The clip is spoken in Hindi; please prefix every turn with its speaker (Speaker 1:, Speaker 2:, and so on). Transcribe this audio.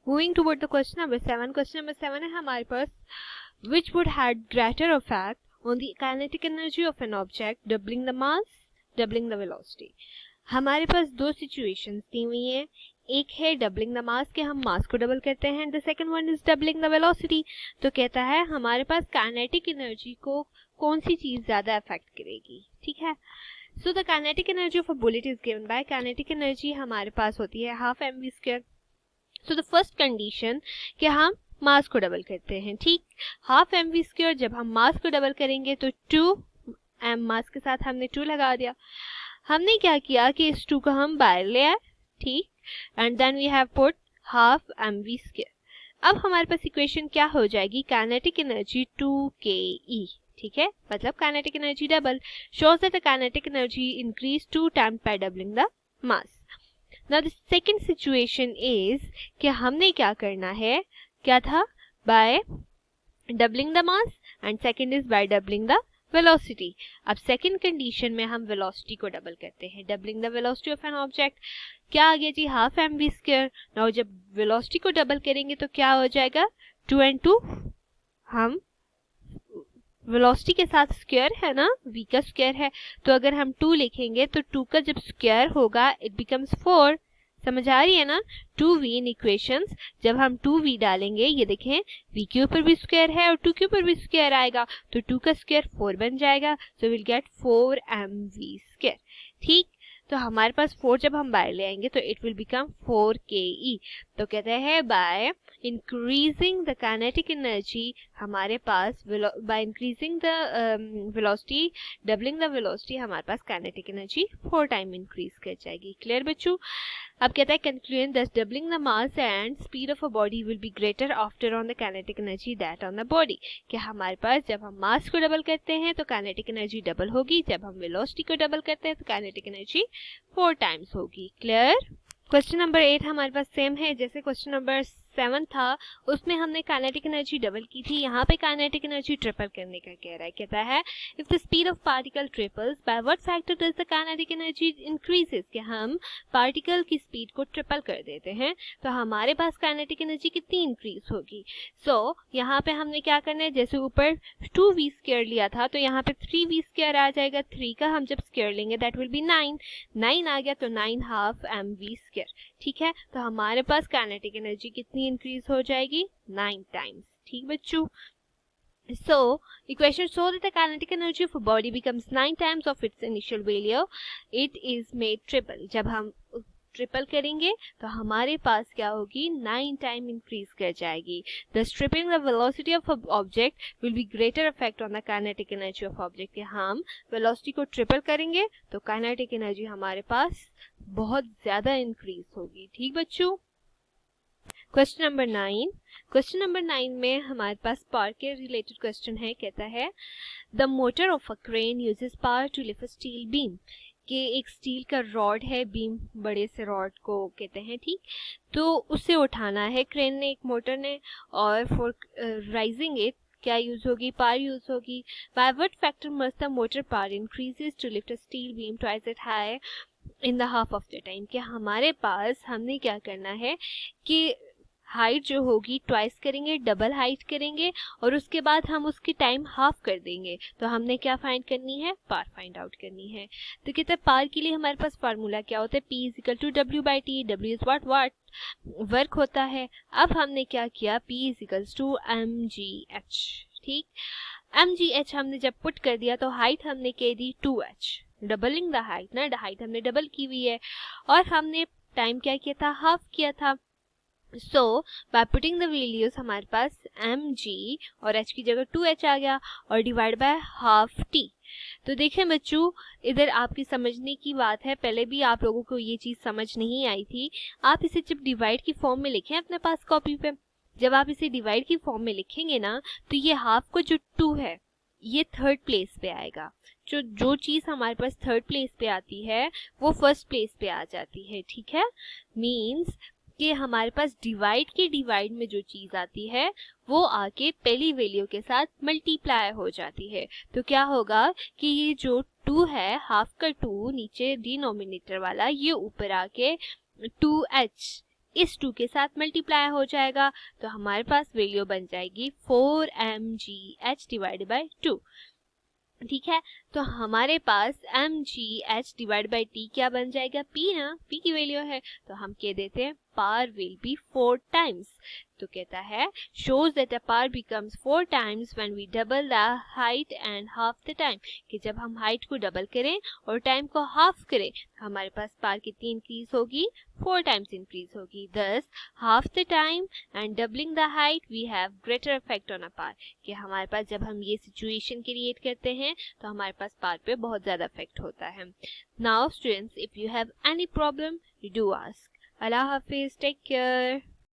Speaker 1: Moving toward the question number 7. Question number 7 है हमारे पास, which would had greater effect on the kinetic energy of an object, doubling the mass, doubling the velocity. हमारे पास दो सिचुएशंस दी हुई हैं. एक है डबलिंग द मास, के हम मास को डबल करते हैं. The second one is doubling the velocity. तो कहता है हमारे पास काइनेटिक एनर्जी को कौन सी चीज ज्यादा अफेक्ट करेगी. ठीक है. So the kinetic energy of a bullet is given by, kinetic energy हमारे पास होती है half mv square. So the first condition कि हम मास को डबल करते हैं. ठीक. हाफ mv स्क्वायर, जब हम मास को डबल करेंगे तो 2m मास के साथ हमने 2 लगा दिया. हमने क्या किया कि इस 2 को हम बाहर ले आए. ठीक. And then we have put half mv square. अब हमारे पास इक्वेशन क्या हो जाएगी, काइनेटिक एनर्जी 2ke. ठीक है, मतलब kinetic energy double shows that the kinetic energy increased 2 times by doubling the mass. Now the second situation is कि हमने क्या करना है, क्या था, by doubling the mass and second is by doubling the velocity. अब second condition में हम velocity को डबल करते हैं. doubling the velocity of an object क्या आ गया जी, हाफ mv स्क्वायर. नाउ जब velocity को डबल करेंगे तो क्या हो जाएगा, 2 and 2, हम वेलोसिटी के साथ स्क्वायर है ना, v का स्क्वायर है, तो अगर हम 2 लिखेंगे तो 2 का जब स्क्वायर होगा इट बिकम्स 4. समझ आ रही है ना. 2v इन इक्वेशंस, जब हम 2v डालेंगे, ये देखें v के ऊपर भी स्क्वायर है और 2 के ऊपर भी स्क्वायर आएगा, तो 2 का स्क्वायर 4 बन जाएगा. So will get 4mv square. ठीक. तो हमारे पास 4 जब हम बाहर ले आएंगे तो इट विल बिकम 4ke. तो कहते हैं by increasing the kinetic energy, हमारे पास by increasing the velocity, doubling the velocity, हमारे पास काइनेटिक एनर्जी 4 टाइम इंक्रीज कर जाएगी. क्लियर बच्चों. अब कहता है conclusion, thus doubling the mass and speed of a body will be greater after on the kinetic energy that on the body. कि हमारे पास जब हम मास को डबल करते हैं तो काइनेटिक एनर्जी डबल होगी, जब हम वेलोसिटी को डबल करते हैं तो काइनेटिक एनर्जी 4 टाइम्स होगी. क्लियर. क्वेश्चन नंबर 8 हमारे पास सेम है जैसे क्वेश्चन नंबर 7 था, उसमें हमने काइनेटिक एनर्जी डबल की थी. यहाँ पे काइनेटिक एनर्जी ट्रिपल करने का कह रहा है. कहता है if the speed of particle triples bye what factor does the kinetic energy increases, कि हम पार्टिकल की स्पीड को ट्रिपल कर देते हैं तो हमारे पास काइनेटिक एनर्जी कितनी इंक्रीज होगी. सो यहाँ पे हमने क्या करना है, जैसे ऊपर 2v स्क्वायर लिया था तो यहाँ पे 3v स्क्वायर आ जाएगा. 3 का हम जब स्क्वायर लेंगे दैट विल बी 9. 9 आ गया तो 9 हाफ mv स्क्वायर. ठीक है. तो हमारे पास काइनेटिक एनर्जी कितनी इंक्रीज हो जाएगी, 9 टाइम्स. ठीक बच्चों. So equation show that the kinetic energy of a body becomes 9 times of its initial value. It is made triple. जब हम ट्रिपल करेंगे तो हमारे पास क्या होगी, 9 टाइम इंक्रीज कर जाएगी. Thus tripling the velocity of an object will be greater effect on the kinetic energy of object. कि हम वेलोसिटी को ट्रिपल करेंगे तो काइनेटिक एनर्जी हमारे पास बहुत ज्यादा इंक्रीज होगी. ठीक बच्चों. Question number 9. क्वेश्चन नंबर 9 में हमारे पास पावर के रिलेटेड क्वेश्चन है. कहता है the motor of a crane uses power to lift a steel beam. कि एक स्टील का रॉड है, बीम बड़े से रॉड को कहते हैं. ठीक. तो उससे उठाना है क्रेन ने, एक मोटर ने, और फॉर राइजिंग इट क्या यूज होगी, पावर यूज होगी. By what factor must the motor power increases to lift a steel beam twice it high in the half of the time. कि हमारे पास हमने क्या करना है कि हाइट जो होगी ट्वाइस करेंगे, डबल हाइट करेंगे और उसके बाद हम उसकी टाइम हाफ कर देंगे. तो हमने क्या फाइंड करनी है, पावर फाइंड आउट करनी है. तो कहते हैं पावर के लिए हमारे पास फार्मूला क्या होता है, P is equal to W/T. W is what work होता है. अब हमने क्या किया, P is equal to mgh. ठीक. mgh हमने जब पुट कर दिया तो हाइट हमने कह दी 2h, डबलिंग द हाइट ना, हाइट हमने डबल की हुई है और हमने टाइम क्या किया था, हाफ किया था. सो बाय पुटिंग द वैल्यूज हमारे पास mg और h की जगह 2h आ गया और डिवाइड बाय हाफ t. तो देखें बच्चों, इधर आपकी समझने की बात है, पहले भी आप लोगों को ये चीज समझ नहीं आई थी. आप इसे जब डिवाइड की फॉर्म में लिखें अपने पास कॉपी पे, जब आप इसे डिवाइड की फॉर्म में लिखेंगे ना तो ये हाफ को जो 2 है ये थर्ड प्लेस पे आएगा. जो चीज हमारे पास थर्ड प्लेस पे आती है वो फर्स्ट प्लेस पे आ जाती है. ठीक है. मींस कि हमारे पास डिवाइड के डिवाइड में जो चीज आती है वो आके पहली वैल्यू के साथ मल्टीप्लाई हो जाती है. तो क्या होगा कि ये जो 2 है, हाफ का 2 नीचे डिनोमिनेटर वाला, ये ऊपर आके 2h इस 2 के साथ मल्टीप्लाई हो जाएगा, तो हमारे पास वैल्यू बन जाएगी 4mgh डिवाइडेड बाय 2। ठीक है, तो हमारे पास mgh डिवाइड बाई टी क्या बन जाएगा, p ना, p की वैल्यू है, तो हम कह देते हैं पार विल बी 4 टाइम्स। तो कहता है shows that a par becomes 4 times when we double the height and half the time, कि जब हम हाइट को डबल करें और टाइम को हाफ करें तो हमारे पास पार कितनी इंक्रीज होगी, 4 टाइम्स इंक्रीज होगी। thus half the time and doubling the height we have greater effect on a par, कि हमारे पास जब हम ये सिचुएशन क्रिएट करते हैं तो हमारे पास पार पे बहुत ज़्यादा इफेक्ट होता है। Now students, if you have any problem do ask. अल्लाह हाफिज, टेक केयर।